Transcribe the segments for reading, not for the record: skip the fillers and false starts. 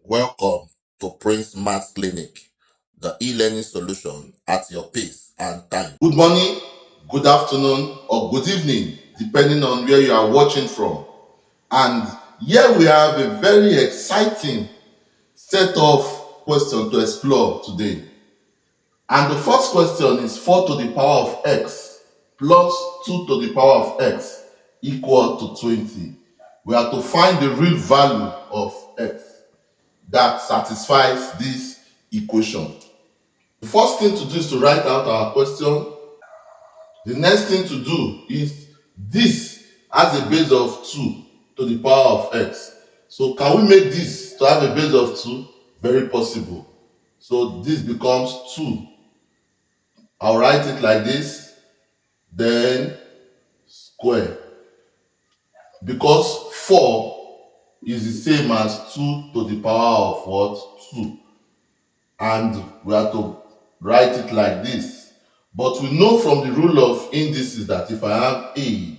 Welcome to Prince Maths Clinic, the e-learning solution at your pace and time. Good morning, good afternoon, or good evening, depending on where you are watching from. And here we have a very exciting set of questions to explore today. And the first question is 4 to the power of x plus 2 to the power of x equal to 20. We have to find the real value of x that satisfies this equation. The first thing to do is to write out our question. The next thing to do is this has a base of 2 to the power of x. So can we make this to have a base of 2? Very possible. So this becomes 2. I'll write it like this, then square. Because 4 is the same as 2 to the power of what? 2. And we have to write it like this. But we know from the rule of indices that if I have a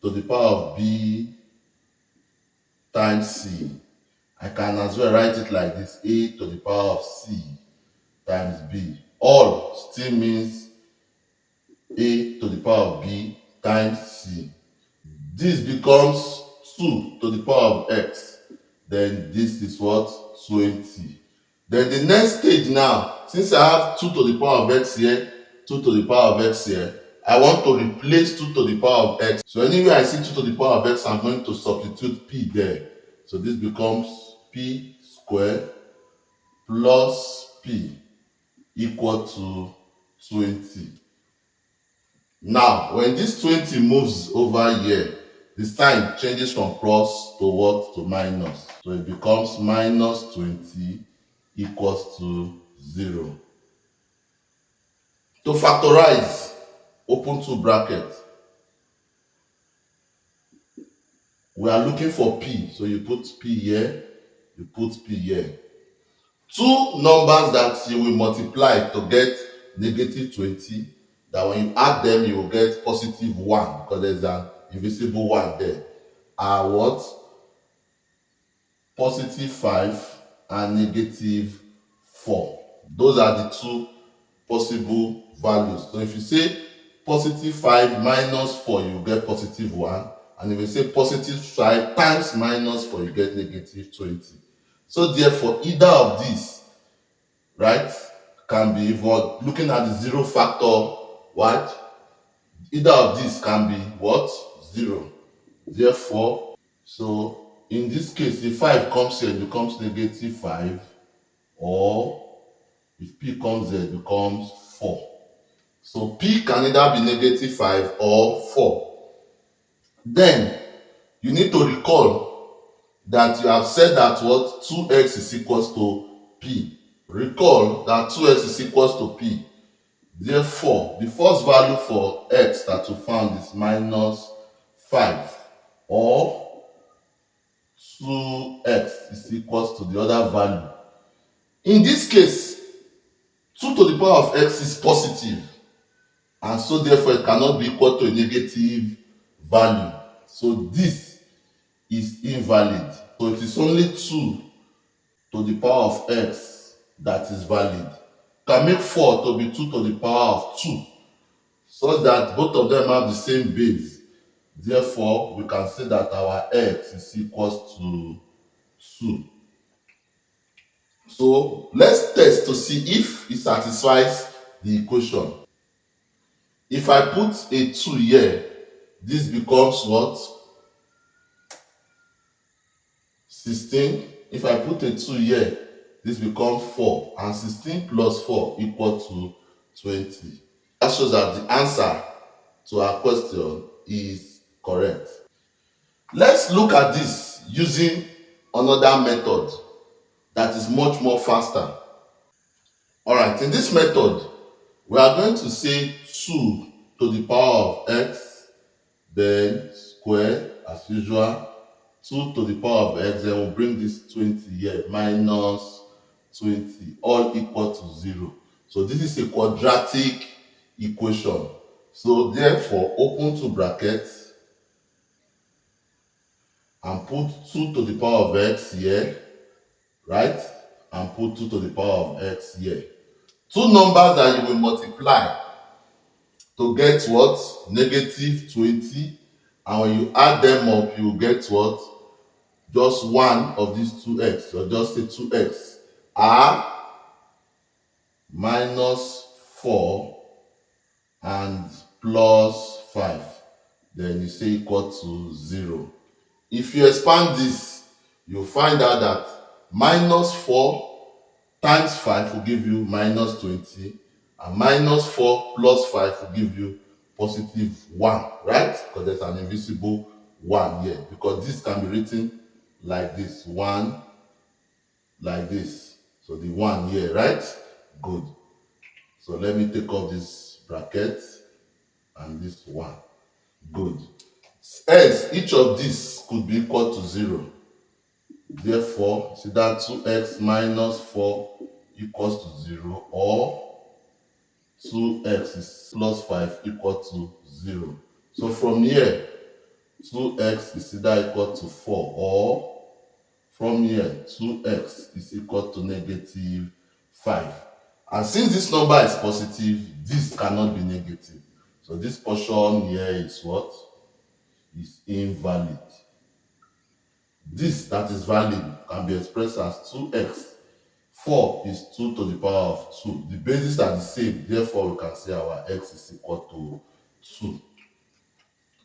to the power of b times c, I can as well write it like this, a to the power of c times b. All still means a to the power of b times c. This becomes 2 to the power of x. Then this is what? 20. Then the next stage now, since I have 2 to the power of x here, 2 to the power of x here, I want to replace 2 to the power of x. So anywhere I see 2 to the power of x, I'm going to substitute p there. So this becomes p squared plus p equal to 20. Now, when this 20 moves over here, the sign changes from plus to what? To minus. So it becomes minus 20 equals to 0. To factorize, open two brackets. We are looking for p, so you put p here, you put p here. Two numbers that you will multiply to get negative 20, that when you add them, you will get positive 1, because there's an invisible 1 there, are what? Positive 5 and negative 4. Those are the two possible values. So if you say positive 5 minus 4, you get positive 1. And if you say positive 5 times minus 4, you get negative 20. So therefore, either of these, right, can be, if we're looking at the zero factor, what? Either of these can be what? 0. Therefore, so in this case, if 5 comes here, it becomes negative 5. Or if p comes here, it becomes 4. So p can either be negative 5 or 4. Then you need to recall that you have said that what? 2x is equals to p. Recall that 2x is equals to p. Therefore, the first value for x that you found is minus 5, or 2x is equals to the other value. In this case, 2 to the power of x is positive, and so therefore it cannot be equal to a negative value. So this is invalid. So it is only 2 to the power of x that is valid. You can make 4 to be 2 to the power of 2, so that both of them have the same base. Therefore, we can say that our x is equals to 2. So let's test to see if it satisfies the equation. If I put a 2 here, this becomes what? 16. If I put a 2 here, this becomes 4. And 16 plus 4 equal to 20. That shows that the answer to our question is correct. Let's look at this using another method that is much more faster. Alright, in this method, we are going to say 2 to the power of x, then square as usual, 2 to the power of x, then we'll bring this 20 here, minus 20, all equal to 0. So this is a quadratic equation. So therefore, open two brackets and put 2 to the power of x here, right? And put 2 to the power of x here. Two numbers that you will multiply to get what? Negative 20. And when you add them up, you will get what? Just one of these 2x, or just say 2x, are minus 4 and plus 5. Then you say equal to 0. If you expand this, you'll find out that minus 4 times 5 will give you minus 20, and minus 4 plus 5 will give you positive 1, right? Because there's an invisible 1 here. Because this can be written like this, 1, like this. So the 1 here, right? Good. So let me take off this bracket and this 1. Good. Else, each of these could be equal to 0. Therefore, see that 2x minus 4 equals to 0, or 2x is plus 5 equal to 0. So from here, 2x is either equal to 4, or from here, 2x is equal to negative 5. And since this number is positive, this cannot be negative. So this portion here is what? Is invalid. This that is valid can be expressed as 2x. 4 is 2 to the power of 2. The bases are the same, therefore we can say our x is equal to 2,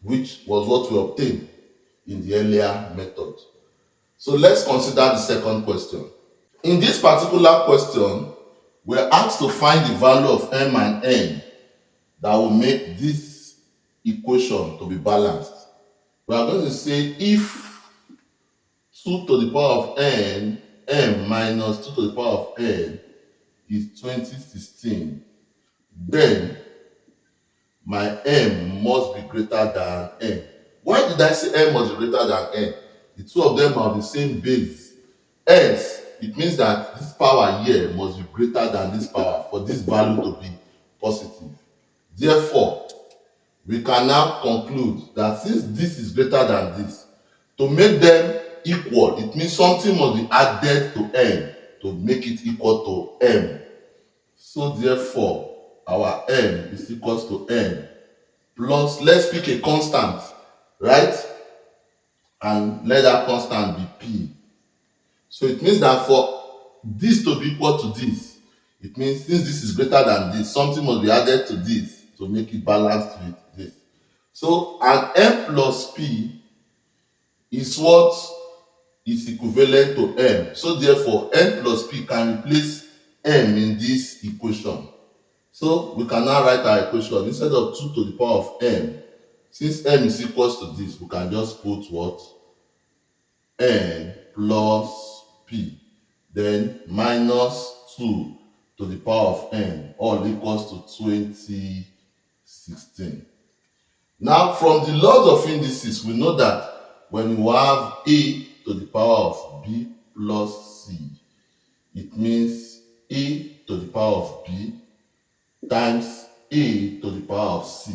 which was what we obtained in the earlier method. So let's consider the second question. In this particular question, we're asked to find the value of m and n that will make this equation to be balanced. We are going to say if 2 to the power of n, m minus 2 to the power of n is 2016, then my m must be greater than n. Why did I say m must be greater than n? The two of them are the same base. Else, it means that this power here must be greater than this power for this value to be positive. Therefore, we can now conclude that since this is greater than this, to make them equal, it means something must be added to n to make it equal to m. So therefore, our m is equals to n plus, let's pick a constant, right? And let that constant be p. So it means that for this to be equal to this, it means since this is greater than this, something must be added to this to make it balanced with this. So an m plus p is what is equivalent to m. So therefore, n plus p can replace m in this equation. So we can now write our equation. Instead of 2 to the power of m, since m is equals to this, we can just put what? N plus p. Then minus 2 to the power of n, all equals to 2016. Now, from the laws of indices, we know that when you have a to the power of b plus c, it means a to the power of b times a to the power of c.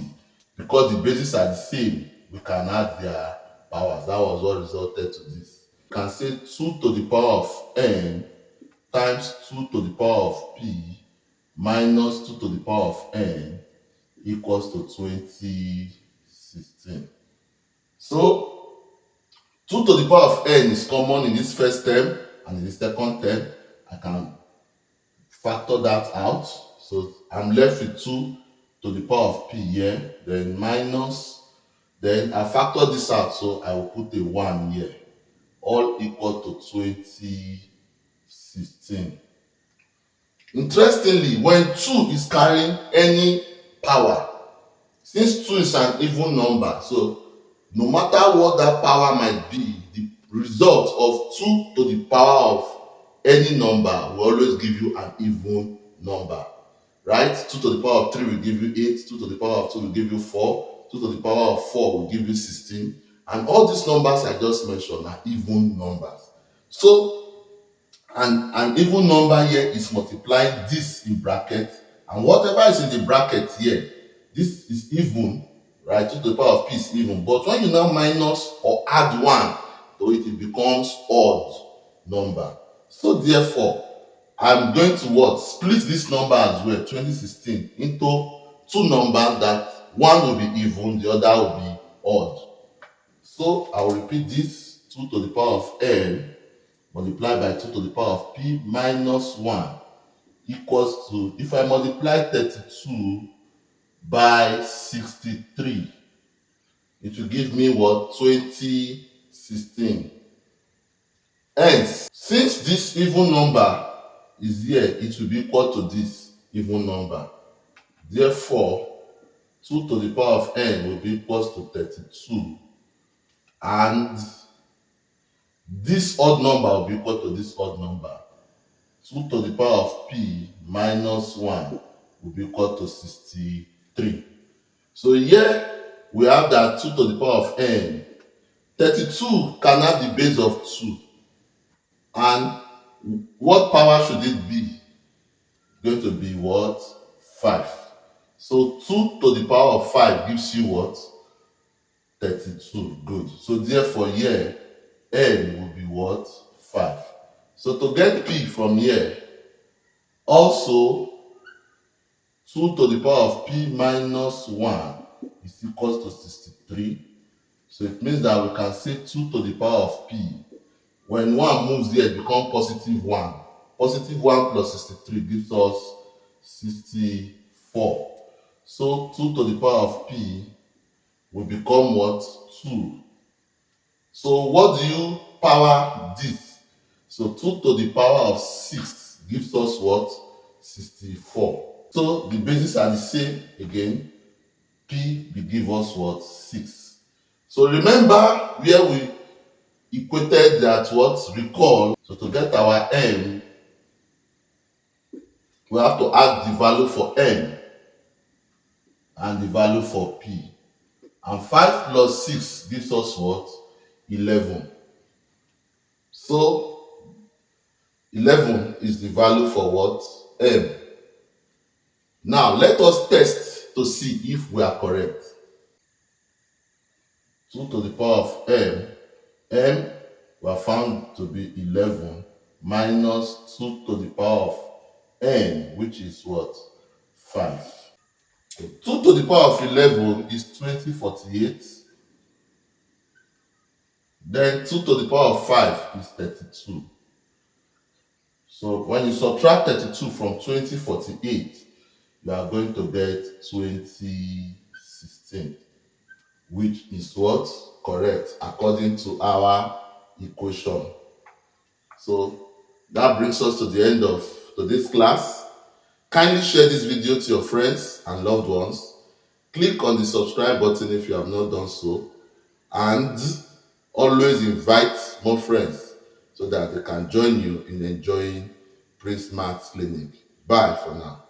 Because the bases are the same, we can add their powers. That was what resulted to this. You can say 2 to the power of n times 2 to the power of p minus 2 to the power of n equals to 2016. So 2 to the power of n is common in this first term, and in the second term, I can factor that out. So I'm left with 2 to the power of p here, then minus, then I factor this out, so I will put a 1 here, all equal to 2016. Interestingly, when 2 is carrying any power, since 2 is an even number, so no matter what that power might be, the result of 2 to the power of any number will always give you an even number, right? 2 to the power of 3 will give you 8, 2 to the power of 2 will give you 4, 2 to the power of 4 will give you 16, and all these numbers I just mentioned are even numbers. So an even number here is multiplying this in bracket, and whatever is in the bracket here, this is even, right? 2 to the power of p is even, but when you now minus or add 1 to it, it becomes odd number. So therefore, I'm going to what? Split this number as well, 2016, into two numbers that one will be even, the other will be odd. So I will repeat this: 2 to the power of n multiplied by 2 to the power of p minus 1 equals to, if I multiply 32 by 63, it will give me what? 2016. Hence, since this even number is here, it will be equal to this even number. Therefore, 2 to the power of n will be equals to 32, and this odd number will be equal to this odd number. 2 to the power of p minus 1 will be equal to 63. So here we have that 2 to the power of n. 32 can have the base of 2. And what power should it be? Going to be what? 5. So 2 to the power of 5 gives you what? 32. Good. So therefore here, n will be what? 5. So to get p from here, also 2 to the power of p minus 1 is equals to 63. So it means that we can say 2 to the power of p. When 1 moves here, it becomes positive 1. Positive 1 plus 63 gives us 64. So 2 to the power of p will become what? 2. So what do you power this? So 2 to the power of 6 gives us what? 64. So the bases are the same again. P will give us what? 6. So remember where we equated that what? Recall. So to get our m, we have to add the value for n and the value for p. And 5 plus 6 gives us what? 11. So 11 is the value for what? M. Now let us test to see if we are correct. 2 to the power of m. M were found to be 11 minus 2 to the power of n, which is what? 5. 2 to the power of 11 is 2048. Then 2 to the power of 5 is 32. So when you subtract 32 from 2048, you are going to get 2016, which is what? Correct, according to our equation. So that brings us to the end of today's class. Kindly share this video to your friends and loved ones. Click on the subscribe button if you have not done so. And always invite more friends so that they can join you in enjoying Prince Maths Clinic. Bye for now.